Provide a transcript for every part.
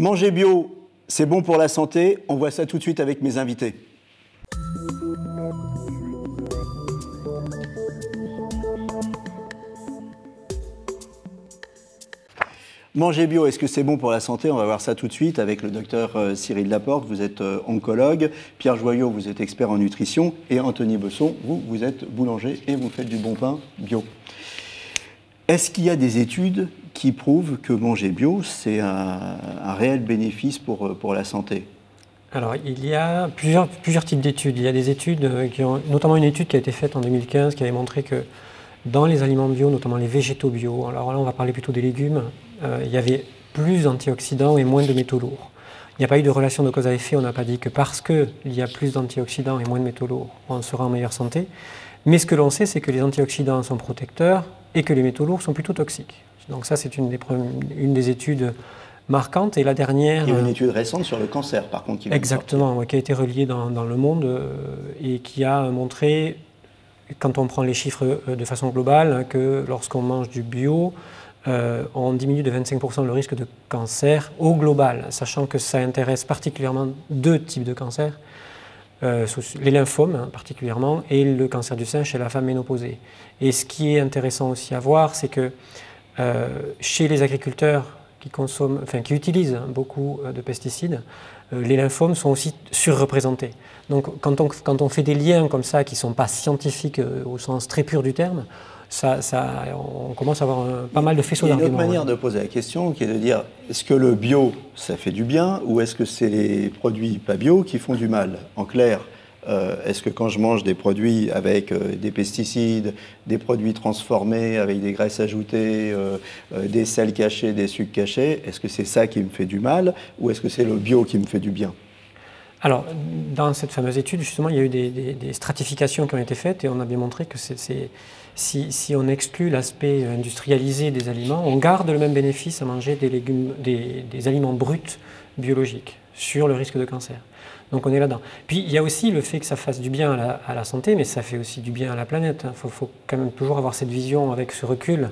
Manger bio, c'est bon pour la santé. On voit ça tout de suite avec mes invités. Manger bio, est-ce que c'est bon pour la santé? On va voir ça tout de suite avec le docteur Cyril Laporte. Vous êtes oncologue. Pierre Joyot, vous êtes expert en nutrition. Et Anthony Besson, vous êtes boulanger et vous faites du bon pain bio. Est-ce qu'il y a des études qui prouvent que manger bio, c'est un réel bénéfice pour la santé? Alors, il y a plusieurs types d'études. Il y a des études, notamment une étude qui a été faite en 2015 qui avait montré que dans les aliments bio, notamment les végétaux bio, alors là on va parler plutôt des légumes, il y avait plus d'antioxydants et moins de métaux lourds. Il n'y a pas eu de relation de cause à effet, on n'a pas dit que parce qu'il y a plus d'antioxydants et moins de métaux lourds, on sera en meilleure santé. Mais ce que l'on sait, c'est que les antioxydants sont protecteurs et que les métaux lourds sont plutôt toxiques. Donc ça, c'est une des études marquantes. Et la dernière... Il y a une étude récente sur le cancer, par contre. Exactement, qui a été reliée dans le monde et qui a montré, quand on prend les chiffres de façon globale, que lorsqu'on mange du bio, on diminue de 25% le risque de cancer au global, sachant que ça intéresse particulièrement deux types de cancers, les lymphomes particulièrement, et le cancer du sein chez la femme ménopausée. Et ce qui est intéressant aussi à voir, c'est que chez les agriculteurs qui utilisent beaucoup de pesticides, les lymphomes sont aussi surreprésentés. Donc quand on fait des liens comme ça qui ne sont pas scientifiques au sens très pur du terme, on commence à avoir pas mal de faisceaux d'arguments. Il y a une autre manière de poser la question qui est de dire, est-ce que le bio, ça fait du bien ou est-ce que c'est les produits pas bio qui font du mal? En clair, est-ce que quand je mange des produits avec des pesticides, des produits transformés avec des graisses ajoutées, des sels cachés, des sucres cachés, est-ce que c'est ça qui me fait du mal ou est-ce que c'est le bio qui me fait du bien? Alors, dans cette fameuse étude, justement, il y a eu des stratifications qui ont été faites et on a bien montré que si on exclut l'aspect industrialisé des aliments, on garde le même bénéfice à manger des aliments bruts biologiques sur le risque de cancer. Donc on est là-dedans. Puis il y a aussi le fait que ça fasse du bien à la santé, mais ça fait aussi du bien à la planète. Il faut quand même toujours avoir cette vision avec ce recul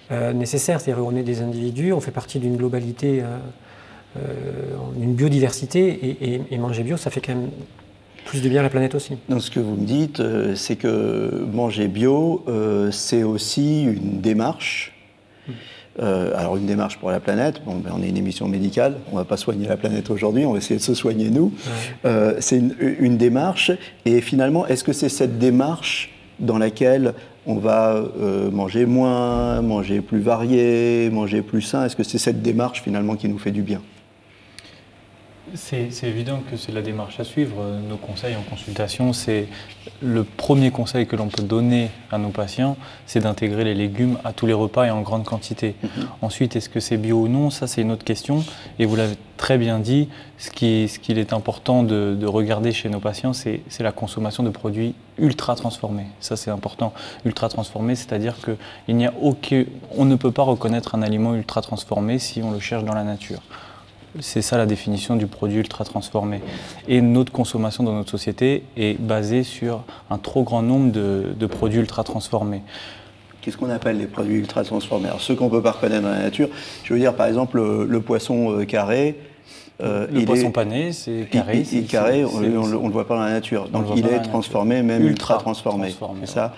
nécessaire. C'est-à-dire qu'on est des individus, on fait partie d'une globalité, une biodiversité, et manger bio, ça fait quand même plus de bien à la planète aussi. Donc ce que vous me dites, c'est que manger bio, c'est aussi une démarche. Alors une démarche pour la planète, on est une émission médicale, on ne va pas soigner la planète aujourd'hui, on va essayer de se soigner nous. Ouais. C'est une démarche, et finalement, est-ce que c'est cette démarche dans laquelle on va manger moins, manger plus varié, manger plus sain? Est-ce que c'est cette démarche finalement qui nous fait du bien? C'est évident que c'est la démarche à suivre. Nos conseils en consultation, c'est le premier conseil que l'on peut donner à nos patients, c'est d'intégrer les légumes à tous les repas et en grande quantité. Ensuite, est-ce que c'est bio ou non? Ça, c'est une autre question. Et vous l'avez très bien dit, ce qu'il est important de regarder chez nos patients, c'est la consommation de produits ultra transformés. Ça, c'est important. Ultra transformés, c'est-à-dire qu'on ne peut pas reconnaître un aliment ultra transformé si on le cherche dans la nature. C'est ça la définition du produit ultra transformé. Et notre consommation dans notre société est basée sur un trop grand nombre de produits ultra transformés. Qu'est-ce qu'on appelle les produits ultra transformés? Alors ceux qu'on ne peut pas reconnaître dans la nature, je veux dire par exemple le poisson carré. Le poisson pané, c'est carré. Carré, on ne le voit pas dans la nature. Donc il est transformé, même ultra transformé. C'est ça.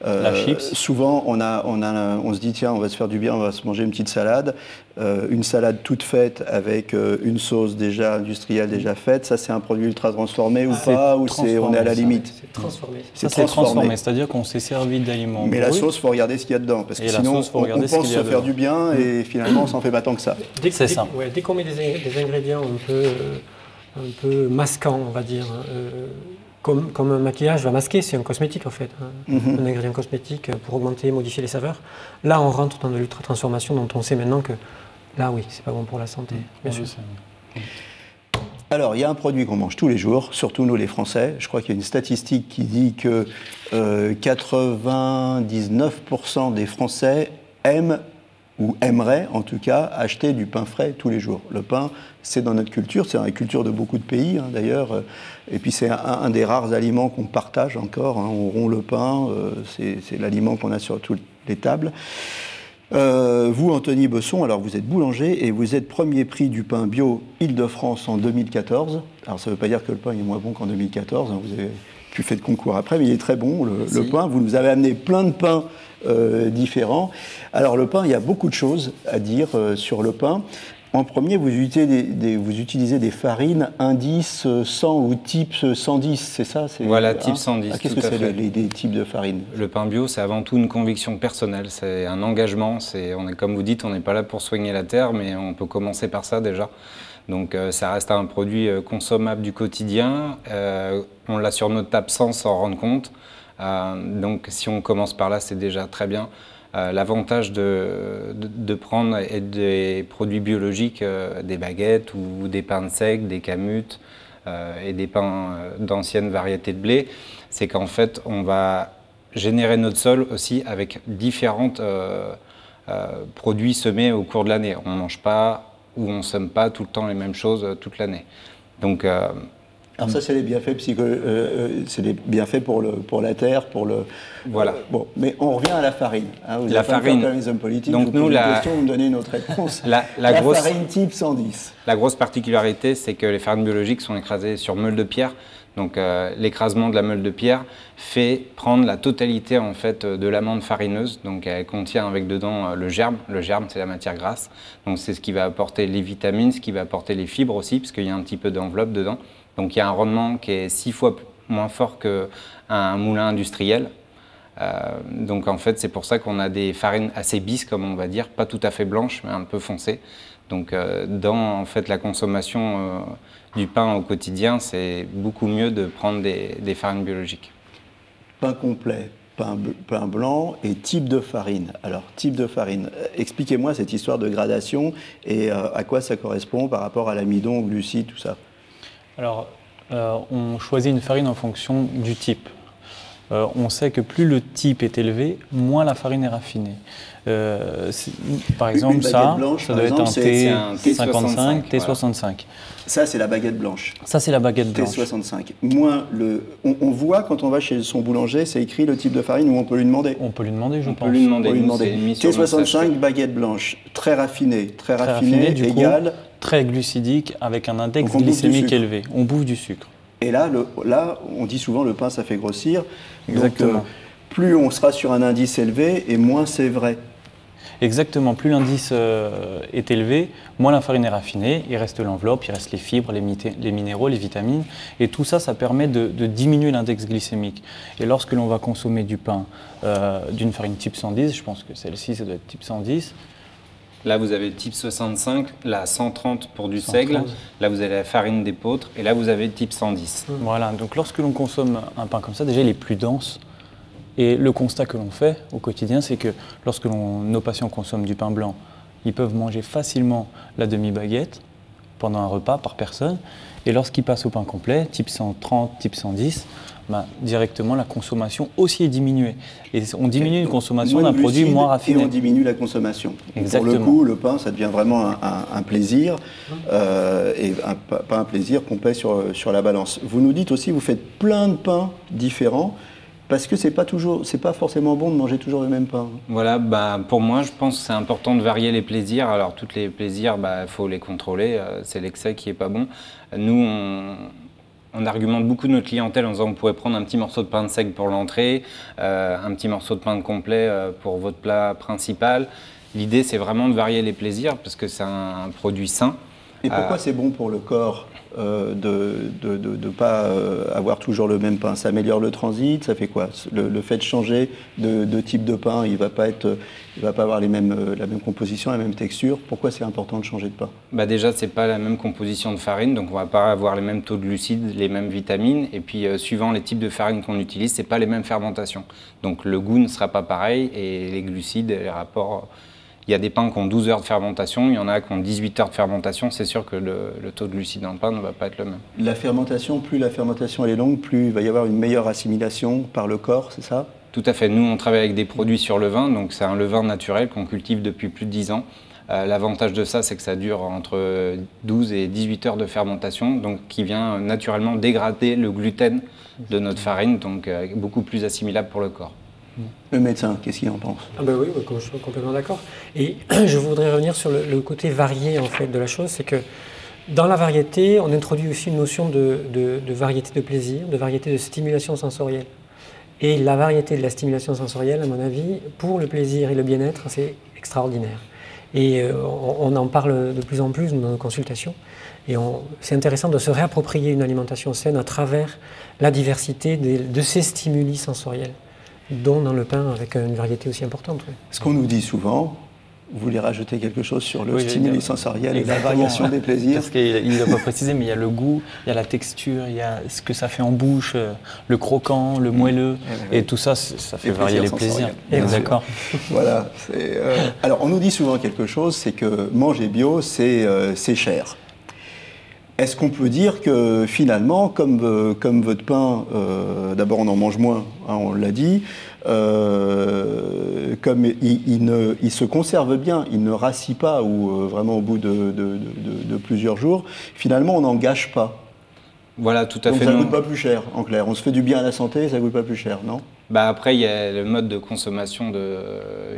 La chips. Souvent, on se dit, tiens, on va se faire du bien, on va se manger une petite salade. Une salade toute faite avec une sauce déjà industrielle, déjà faite. Ça, c'est un produit ultra transformé ou pas? Ou on est à la limite? C'est transformé. C'est transformé, c'est-à-dire qu'on s'est servi d'aliments bruts. Mais la sauce, il faut regarder ce qu'il y a dedans. Parce que sinon, on pense se faire du bien et finalement, on s'en fait pas tant que ça. C'est ça. Dès qu'on met des ingrédients un peu masquants, on va dire, comme un maquillage va masquer, c'est un cosmétique en fait, un ingrédient cosmétique pour augmenter, modifier les saveurs. Là, on rentre dans de l'ultra-transformation dont on sait maintenant que là, oui, c'est pas bon pour la santé, bien sûr. Alors, il y a un produit qu'on mange tous les jours, surtout nous les Français. Je crois qu'il y a une statistique qui dit que 99% des Français aiment ou aimeraient en tout cas acheter du pain frais tous les jours. Le pain, c'est dans notre culture, c'est dans la culture de beaucoup de pays d'ailleurs. Et puis c'est un des rares aliments qu'on partage encore. On rompt le pain, c'est l'aliment qu'on a sur toutes les tables. Vous, Anthony Besson, alors vous êtes boulanger et vous êtes premier prix du pain bio Île-de-France en 2014. Alors ça ne veut pas dire que le pain est moins bon qu'en 2014, hein, vous avez plus fait de concours après, mais il est très bon le pain. Vous nous avez amené plein de pains différents. Alors le pain, il y a beaucoup de choses à dire sur le pain. En premier, vous utilisez des farines indice 100 ou type 110, c'est ça? Voilà, type 110. Qu'est-ce que c'est les types de farines? Le pain bio, c'est avant tout une conviction personnelle, c'est un engagement. Comme vous dites, on n'est pas là pour soigner la terre, mais on peut commencer par ça déjà. Donc ça reste un produit consommable du quotidien. On l'a sur notre table sans s'en rendre compte. Donc si on commence par là, c'est déjà très bien. L'avantage de prendre des produits biologiques, des baguettes ou des pains de seigle, des camutes et des pains d'anciennes variétés de blé, c'est qu'en fait on va générer notre sol aussi avec différents produits semés au cours de l'année. On ne mange pas ou on ne sème pas tout le temps les mêmes choses toute l'année. Donc alors ça, c'est les bienfaits c'est les bienfaits pour la terre, pour le... Voilà. Bon, mais on revient à la farine. Hein, vous la farine. Vous politique, Donc nous, vous me donnez notre réponse. la farine type 110. La grosse particularité, c'est que les farines biologiques sont écrasées sur meule de pierre. Donc l'écrasement de la meule de pierre fait prendre la totalité en fait de l'amande farineuse. Donc elle contient avec dedans le germe. Le germe, c'est la matière grasse. Donc c'est ce qui va apporter les vitamines, ce qui va apporter les fibres aussi, parce qu'il y a un petit peu d'enveloppe dedans. Donc il y a un rendement qui est 6 fois moins fort qu'un moulin industriel. Donc en fait c'est pour ça qu'on a des farines assez bis, comme on va dire, pas tout à fait blanches mais un peu foncées. Donc dans en fait la consommation du pain au quotidien, c'est beaucoup mieux de prendre des farines biologiques. Pain complet, pain blanc et type de farine. Alors type de farine, expliquez-moi cette histoire de gradation et à quoi ça correspond par rapport à l'amidon, au glucide, tout ça. Alors, on choisit une farine en fonction du type. On sait que plus le type est élevé, moins la farine est raffinée. Par exemple, ça doit être un T55, T65. Voilà. Ça, c'est la baguette blanche. Ça, c'est la baguette blanche. T65. Moins on voit quand on va chez son boulanger, c'est écrit le type de farine, ou on peut lui demander. On peut lui demander, je pense. On peut lui demander. T65, baguette blanche, très raffinée. Très raffinée, égale... Très glucidique, avec un index glycémique élevé. On bouffe du sucre. Et là, on dit souvent le pain, ça fait grossir. Exactement. Donc, plus on sera sur un indice élevé, et moins c'est vrai. Exactement. Plus l'indice est élevé, moins la farine est raffinée. Il reste l'enveloppe, il reste les fibres, les minéraux, les vitamines. Et tout ça, ça permet de diminuer l'index glycémique. Et lorsque l'on va consommer du pain d'une farine type 110, je pense que celle-ci, ça doit être type 110, là, vous avez type 65, la 130 pour du seigle. Là, vous avez la farine d'épeautre. Et là, vous avez type 110. Voilà. Donc, lorsque l'on consomme un pain comme ça, déjà, il est plus dense. Et le constat que l'on fait au quotidien, c'est que lorsque nos patients consomment du pain blanc, ils peuvent manger facilement la demi-baguette pendant un repas par personne. Et lorsqu'ils passent au pain complet, type 130, type 110, directement la consommation aussi est diminuée. Et on diminue une consommation d'un produit moins raffiné. Et on diminue la consommation. Exactement. Pour le coup, le pain, ça devient vraiment un plaisir, et pas un plaisir qu'on pèse sur la balance. Vous nous dites aussi, vous faites plein de pains différents, parce que c'est pas forcément bon de manger toujours le même pain. Voilà, pour moi, je pense que c'est important de varier les plaisirs. Alors, tous les plaisirs, faut les contrôler. C'est l'excès qui est pas bon. Nous, on argumente beaucoup notre clientèle en disant qu'on pourrait prendre un petit morceau de pain de seigle pour l'entrée, un petit morceau de pain de complet pour votre plat principal. L'idée, c'est vraiment de varier les plaisirs parce que c'est un produit sain. Et pourquoi c'est bon pour le corps de pas avoir toujours le même pain? Ça améliore le transit, ça fait quoi? Le fait de changer de type de pain, il va pas avoir la même composition, la même texture. Pourquoi c'est important de changer de pain? Déjà, c'est pas la même composition de farine, donc on va pas avoir les mêmes taux de glucides, les mêmes vitamines. Et puis, suivant les types de farine qu'on utilise, c'est pas les mêmes fermentations. Donc le goût ne sera pas pareil et les glucides, les rapports... Il y a des pains qui ont 12 heures de fermentation, il y en a qui ont 18 heures de fermentation. C'est sûr que le taux de glucides dans le pain ne va pas être le même. La fermentation, plus la fermentation elle est longue, plus il va y avoir une meilleure assimilation par le corps, c'est ça? Tout à fait. Nous, on travaille avec des produits sur levain, donc c'est un levain naturel qu'on cultive depuis plus de 10 ans. L'avantage de ça, c'est que ça dure entre 12 et 18 heures de fermentation, donc qui vient naturellement dégrader le gluten de notre farine, donc beaucoup plus assimilable pour le corps. Le médecin, qu'est-ce qu'il en pense? Ah ben oui, je suis complètement d'accord. Et je voudrais revenir sur le côté varié en fait de la chose, c'est que dans la variété, on introduit aussi une notion de variété de plaisir, de variété de stimulation sensorielle. Et la variété de la stimulation sensorielle, à mon avis, pour le plaisir et le bien-être, c'est extraordinaire. Et on en parle de plus en plus dans nos consultations. Et c'est intéressant de se réapproprier une alimentation saine à travers la diversité de ces stimuli sensoriels, dont dans le pain avec une variété aussi importante. Oui. Ce qu'on nous dit souvent, vous voulez rajouter quelque chose sur le Oui, stimuli sensoriel et la exactement, variation des plaisirs? Parce qu'il ne l'a pas précisé, mais il y a le goût, il y a la texture, il y a ce que ça fait en bouche, le croquant, le moelleux, et tout ça, ça fait varier les plaisirs. D'accord. Voilà. Alors, on nous dit souvent quelque chose, c'est que manger bio, c'est cher. Est-ce qu'on peut dire que finalement, comme votre pain, d'abord on en mange moins, hein, on l'a dit, comme il se conserve bien, il ne rassit pas, ou vraiment au bout de plusieurs jours, finalement on n'en gâche pas. Voilà, tout à Donc fait. ça ne coûte pas plus cher, en clair. On se fait du bien à la santé, ça ne coûte pas plus cher, non? Bah après, il y a le mode de consommation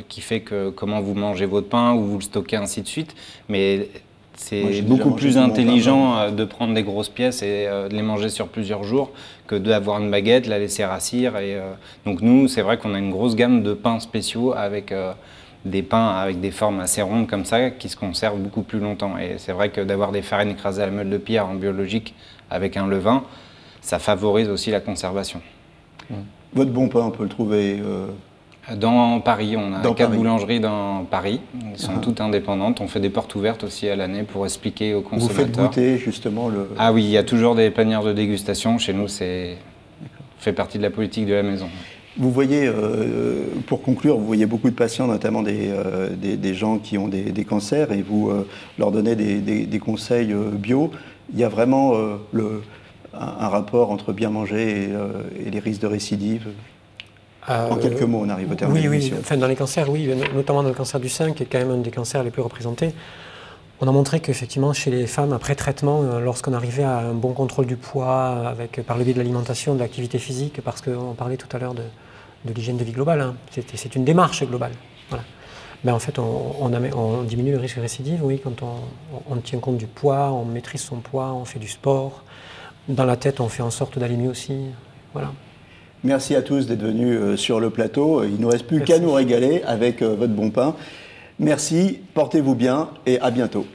qui fait que comment vous mangez votre pain, ou vous le stockez, ainsi de suite. Mais c'est beaucoup plus intelligent de prendre des grosses pièces et de les manger sur plusieurs jours que d'avoir une baguette, la laisser rassir. Donc nous, c'est vrai qu'on a une grosse gamme de pains spéciaux avec des pains avec des formes assez rondes comme ça qui se conservent beaucoup plus longtemps. Et c'est vrai que d'avoir des farines écrasées à la meule de pierre en biologique avec un levain, ça favorise aussi la conservation. Votre bon pain, on peut le trouver dans Paris, on a 4 boulangeries dans Paris. Elles sont toutes indépendantes. On fait des portes ouvertes aussi à l'année pour expliquer aux consommateurs. Vous faites goûter justement le... Ah oui, il y a toujours des panières de dégustation. Chez nous, c'est fait partie de la politique de la maison. Vous voyez, pour conclure, vous voyez beaucoup de patients, notamment des gens qui ont des cancers, et vous leur donnez des conseils bio. Il y a vraiment un rapport entre bien manger et les risques de récidive. En quelques mots, on arrive au terme de l'émission. Oui. Enfin, dans les cancers, oui, notamment dans le cancer du sein, qui est quand même un des cancers les plus représentés. On a montré qu'effectivement, chez les femmes, après traitement, lorsqu'on arrivait à un bon contrôle du poids, par le biais de l'alimentation, de l'activité physique, parce qu'on parlait tout à l'heure de l'hygiène de vie globale, hein, c'est une démarche globale. Voilà. Ben, en fait, on diminue le risque de récidive, oui, quand on tient compte du poids, on maîtrise son poids, on fait du sport. Dans la tête, on fait en sorte d'aller mieux aussi. Voilà. Merci à tous d'être venus sur le plateau. Il ne nous reste plus qu'à nous régaler avec votre bon pain. Merci, portez-vous bien et à bientôt.